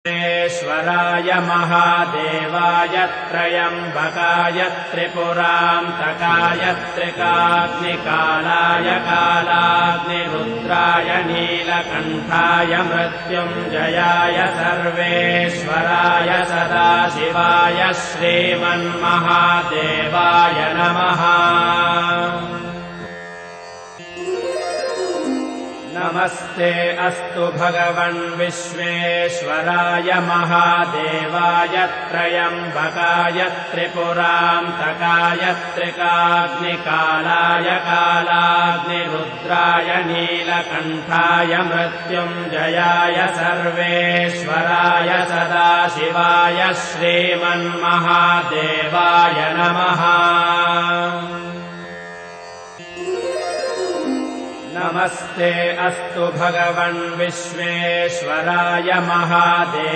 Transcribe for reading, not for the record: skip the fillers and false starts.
ईश्वराय महादेवाय त्रयम्बकाय त्रिपुरान्तकाय त्रिकाग्निकालाय कालाग्निरुद्राय नीलकण्ठाय मृत्युञ्जयाय सर्वेश्वराय सदाशिवाय श्रीमन्महादेवाय नमः। नमस्ते अस्तु भगवन् विश्वेश्वराय महादेवाय त्रयम्बकाय त्रिपुरान्तकाय त्रिकाग्निकालाय कालाग्निरुद्राय नीलकण्ठाय मृत्युञ्जयाय सर्वेश्वराय सदाशिवाय श्रीमन्महादेवाय नमः। नमस्ते अस्तु भगवन् विश्वेश्वराय महादेवाय